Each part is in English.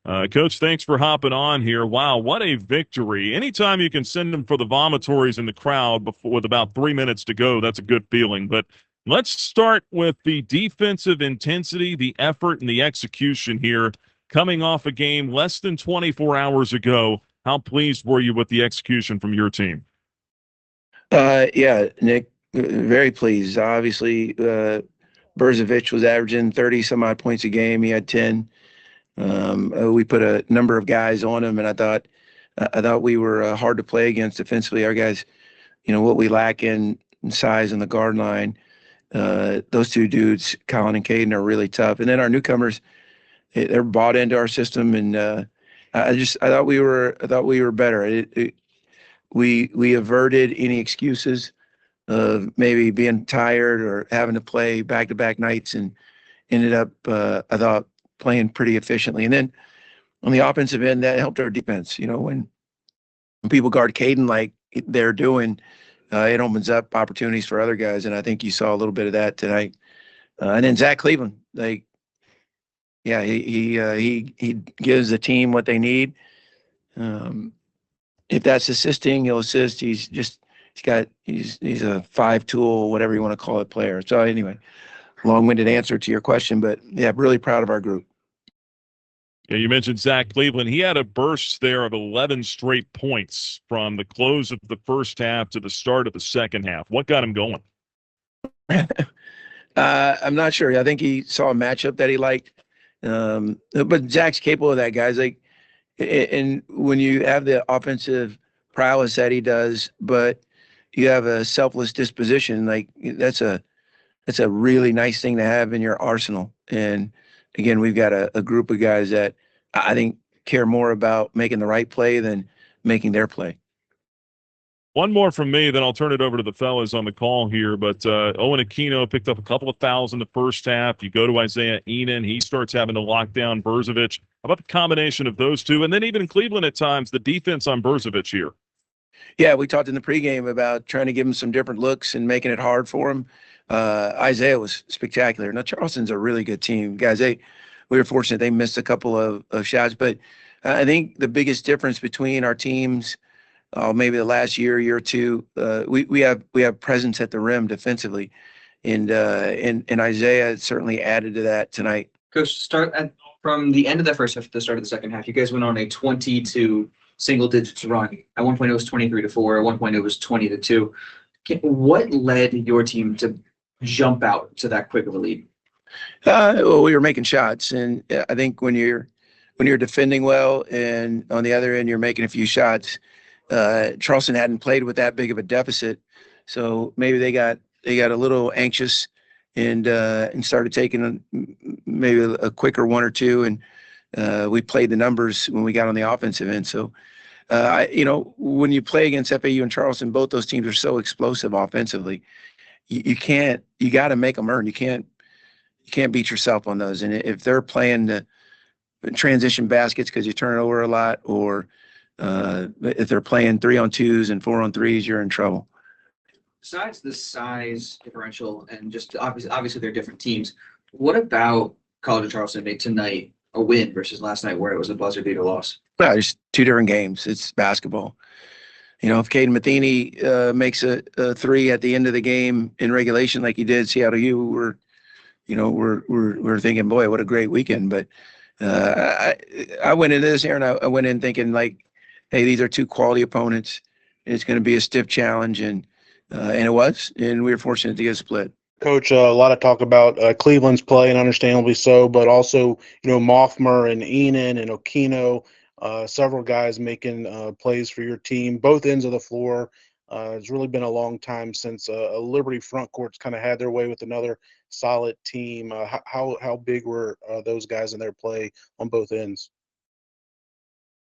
Coach, thanks for hopping on here. Wow, what a victory. Anytime you can send them for the vomitories in the crowd before, with about 3 minutes to go, that's a good feeling. But let's start with the defensive intensity, the effort, and the execution here. Coming off a game less than 24 hours ago, how pleased were you with the execution from your team? Yeah, Nick, very pleased. Obviously, Berzovic was averaging 30 some odd points a game. He had 10. We put a number of guys on him, and I thought we were hard to play against defensively. Our guys, what we lack in size on the guard line. Those two dudes, Colin and Caden, are really tough. And then our newcomers, they're bought into our system, and I thought we were better. We averted any excuses of maybe being tired or having to play back-to-back nights, and ended up, I thought, playing pretty efficiently. And then on the offensive end, that helped our defense. When people guard Caden like they're doing, it opens up opportunities for other guys, and I think you saw a little bit of that tonight. And then Zach Cleveland, like, yeah, he gives the team what they need. Um, if that's assisting, he'll assist. He's a five tool, whatever you want to call it, player. So anyway, long-winded answer to your question, but yeah, really proud of our group. Yeah, you mentioned Zach Cleveland. He had a burst there of 11 straight points from the close of the first half to the start of the second half. What got him going? I'm not sure. I think he saw a matchup that he liked. But Zach's capable of that, guys. Like, and when you have the offensive prowess that he does, but you have a selfless disposition, like that's a really nice thing to have in your arsenal. And again, we've got a group of guys that I think care more about making the right play than making their play. One more from me, then I'll turn it over to the fellas on the call here. But Owen Aquino picked up a couple of fouls in the first half. You go to Isiah Ihnen, he starts having to lock down Berzovic. How about the combination of those two? And then even in Cleveland at times, the defense on Berzovic here. Yeah, we talked in the pregame about trying to give him some different looks and making it hard for him. Isaiah was spectacular. Now, Charleston's a really good team. Guys, we were fortunate they missed a couple of shots, but I think the biggest difference between our teams, maybe the last year or two, we have presence at the rim defensively, and Isaiah certainly added to that tonight. Coach, from the end of the first half to the start of the second half, you guys went on a 20 to single digits run. At one point it was 23-4. At one point it was 20-2. What led your team to jump out to that quick of a lead? Well, we were making shots, and I think when you're defending well, and on the other end you're making a few shots, Charleston hadn't played with that big of a deficit, so maybe they got a little anxious and started taking maybe a quicker one or two, and we played the numbers when we got on the offensive end. So, when you play against FAU and Charleston, both those teams are so explosive offensively. You got to make them earn. You can't beat yourself on those. And if they're playing the transition baskets because you turn it over a lot, or if they're playing 3-on-2s and 4-on-3s, you're in trouble. Besides the size differential and just obviously they're different teams, what about College of Charleston made tonight a win versus last night where it was a buzzer beater loss? Yeah, just two different games. It's basketball. If Caden Matheny makes a three at the end of the game in regulation like he did Seattle U, we're thinking, boy, what a great weekend. But I went into this here, and I went in thinking, like, hey, these are two quality opponents. It's going to be a stiff challenge, and it was, and we were fortunate to get a split. Coach, a lot of talk about Cleveland's play, and understandably so, but also, Moffmer and Ihnen and Okino, several guys making plays for your team, both ends of the floor. It's really been a long time since a Liberty front court's kind of had their way with another solid team. How big were those guys in their play on both ends?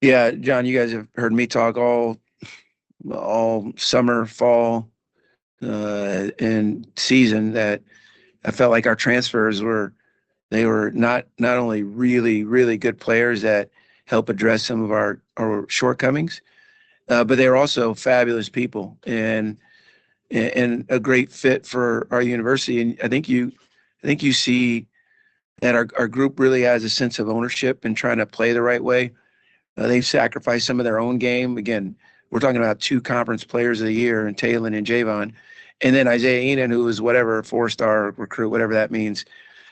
Yeah, John, you guys have heard me talk all summer, fall, and season that I felt like our transfers were not only really, really good players that help address some of our shortcomings, but they were also fabulous people and a great fit for our university. And I think you see that our group really has a sense of ownership and trying to play the right way. They've sacrificed some of their own game. Again, we're talking about 2 conference players of the year, and Talon and Javon, and then Isiah Ihnen, who was whatever 4-star recruit, whatever that means,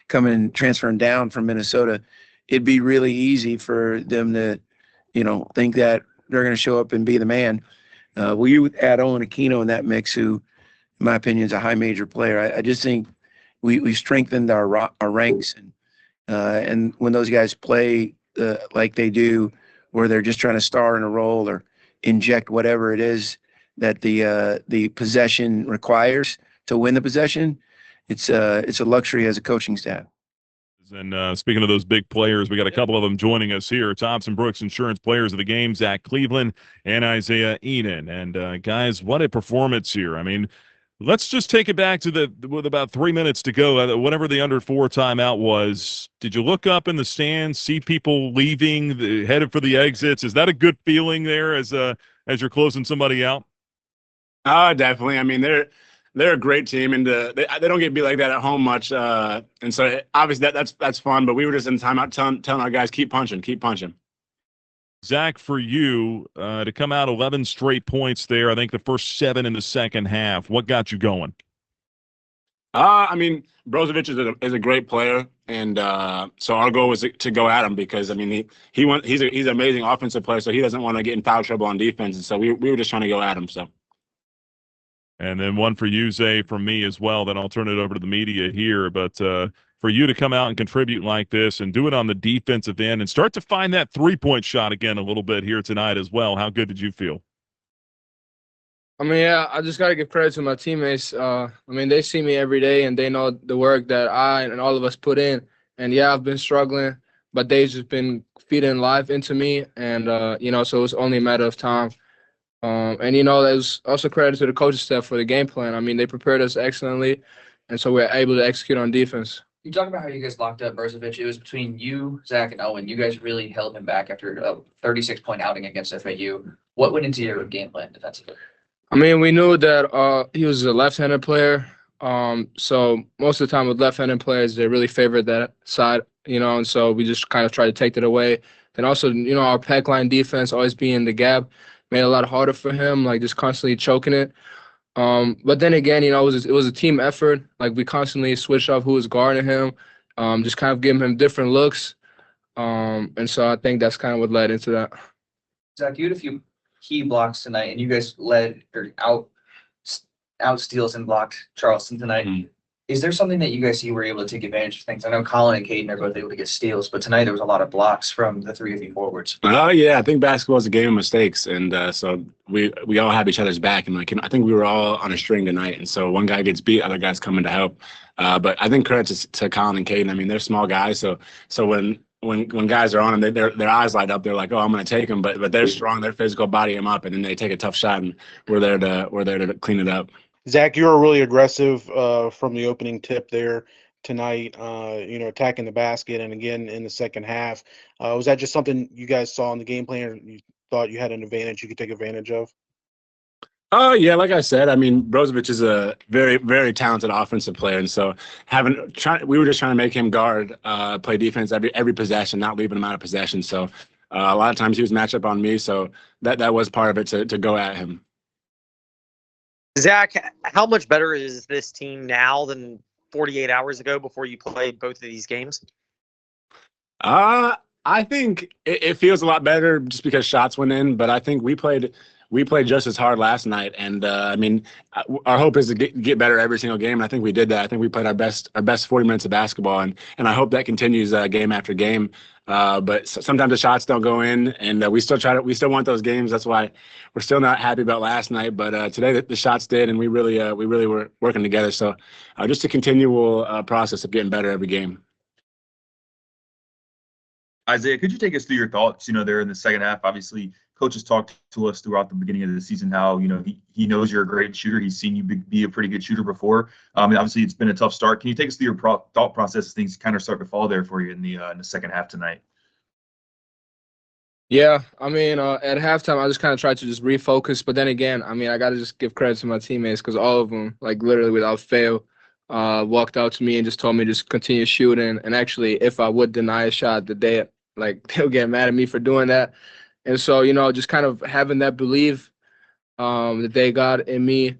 coming transferring down from Minnesota. It'd be really easy for them to, think that they're going to show up and be the man. Will you add Owen Aquino in that mix, who, in my opinion, is a high major player? I just think we strengthened our ranks, and when those guys play like they do, where they're just trying to star in a role or inject whatever it is that the possession requires to win the possession, it's a luxury as a coaching staff. And speaking of those big players, we got a couple of them joining us here. Thompson Brooks Insurance Players of the Game, Zach Cleveland and Isiah Ihnen. And guys, what a performance here. I mean, let's just take it back to with about 3 minutes to go, whatever the under 4 timeout was. Did you look up in the stands, see people leaving, headed for the exits? Is that a good feeling there as you're closing somebody out? Definitely. I mean, they're a great team, and they don't get beat like that at home much. And so obviously that's fun. But we were just in timeout telling our guys, keep punching, keep punching. Zach, for you to come out 11 straight points there, I think the first 7 in the second half. What got you going? I mean, Brozovic is a great player, and so our goal was to go at him because I mean he's an amazing offensive player, so he doesn't want to get in foul trouble on defense, and so we were just trying to go at him. So. And then one for you, Zay, from me as well. Then I'll turn it over to the media here. But for you to come out and contribute like this and do it on the defensive end and start to find that three-point shot again a little bit here tonight as well, how good did you feel? I mean, yeah, I just got to give credit to my teammates. I mean, they see me every day, and they know the work that I and all of us put in. And, yeah, I've been struggling, but they've just been feeding life into me. And, so it's only a matter of time. And, there's also credit to the coaching staff for the game plan. I mean, they prepared us excellently, and so we're able to execute on defense. You talk about how you guys locked up Brozovic. It was between you, Zach, and Owen. You guys really held him back after a 36-point outing against FAU. What went into your game plan defensively? I mean, we knew that he was a left-handed player. So most of the time with left-handed players, they really favored that side, and so we just kind of tried to take that away. Then also, our pack line defense always being in the gap made it a lot harder for him, like just constantly choking it. But then again, it was a team effort. Like we constantly switched up who was guarding him, just kind of giving him different looks. And so I think that's kind of what led into that. Zach, you had a few key blocks tonight, and you guys led or out steals and blocked Charleston tonight. Mm-hmm. Is there something that you guys see were able to take advantage of things? I know Colin and Caden are both able to get steals, but tonight there was a lot of blocks from the three of you forwards. Yeah, I think basketball is a game of mistakes, and so we all have each other's back, and I think we were all on a string tonight, and so one guy gets beat, other guys come in to help. But I think credit to Colin and Caden. I mean, they're small guys, so when guys are on them, their eyes light up. They're like, "Oh, I'm going to take them," but they're strong. They're physical, body them up, and then they take a tough shot, and we're there to clean it up. Zach, you were really aggressive from the opening tip there tonight, attacking the basket and again in the second half. Was that just something you guys saw in the game plan, or you thought you had an advantage you could take advantage of? Yeah, like I said, I mean, Brozovic is a very, very talented offensive player, and so we were just trying to make him guard, play defense every possession, not leaving him out of possession. So a lot of times he was matched up on me, so that was part of it to go at him. Zach, how much better is this team now than 48 hours ago before you played both of these games? I think it feels a lot better just because shots went in, but I think we played just as hard last night, and I mean, our hope is to get better every single game, and I think we did that. I think we played our best 40 minutes of basketball, and I hope that continues game after game. But sometimes the shots don't go in, and we still want those games. That's why we're still not happy about last night. But today the shots did, and we really were working together. So just a continual process of getting better every game. Isiah, could you take us through your thoughts, there in the second half? Obviously, coaches talked to us throughout the beginning of the season how, he knows you're a great shooter. He's seen you be a pretty good shooter before. And obviously, it's been a tough start. Can you take us through your thought process as things kind of start to fall there for you in the second half tonight? Yeah, I mean, at halftime, I just kind of tried to just refocus. But then again, I mean, I got to just give credit to my teammates because all of them, like literally without fail, walked out to me and just told me to just continue shooting. And actually, if I would deny a shot, they'll get mad at me for doing that. And so, just kind of having that belief that they got in me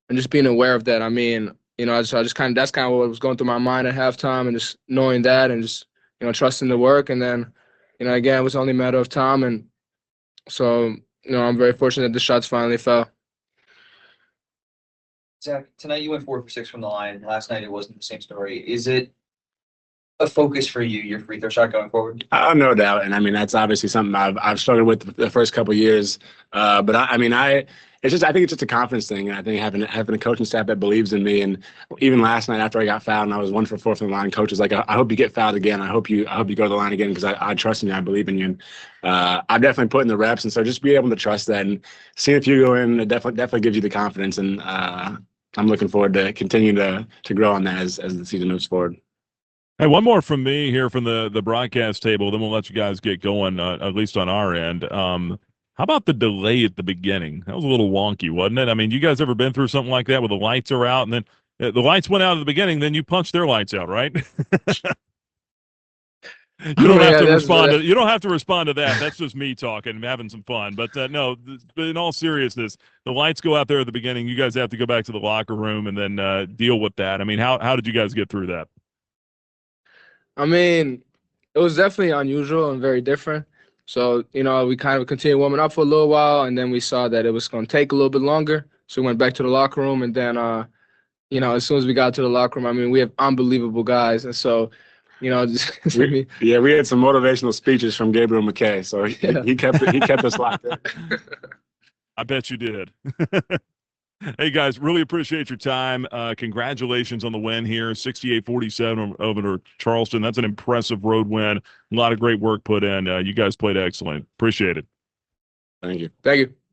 and just being aware of that. I mean, that's kind of what was going through my mind at halftime, and just knowing that and just, trusting the work. And then, again, it was only a matter of time. And so, I'm very fortunate that the shots finally fell. Zach, tonight you went 4 for 6 from the line. Last night it wasn't the same story. Is it a focus for you, your free throw shot going forward? No doubt, and I mean that's obviously something I've struggled with the first couple of years. But I think it's just a confidence thing. And I think having a coaching staff that believes in me, and even last night after I got fouled and I was 1 for 4 from the line, coach was like, "I hope you get fouled again. I hope you go to the line again because I trust in you. I believe in you." And I've definitely put in the reps, and so just be able to trust that and seeing if you go in, it definitely gives you the confidence. And I'm looking forward to continuing to grow on that as the season moves forward. Hey, one more from me here from the broadcast table, then we'll let you guys get going, at least on our end. How about the delay at the beginning? That was a little wonky, wasn't it? I mean, you guys ever been through something like that where the lights are out and then the lights went out at the beginning, then you punched their lights out, right? You don't have to respond to. You don't have to respond to that. That's just me talking and having some fun. But no, in all seriousness, the lights go out there at the beginning. You guys have to go back to the locker room and then deal with that. I mean, how did you guys get through that? I mean, it was definitely unusual and very different. So, we kind of continued warming up for a little while, and then we saw that it was going to take a little bit longer. So we went back to the locker room, and then, as soon as we got to the locker room, I mean, we have unbelievable guys. And so, we had some motivational speeches from Gabriel McKay. So he kept us locked in. I bet you did. Hey, guys, really appreciate your time. Congratulations on the win here, 68-47 over Charleston. That's an impressive road win. A lot of great work put in. You guys played excellent. Appreciate it. Thank you. Thank you.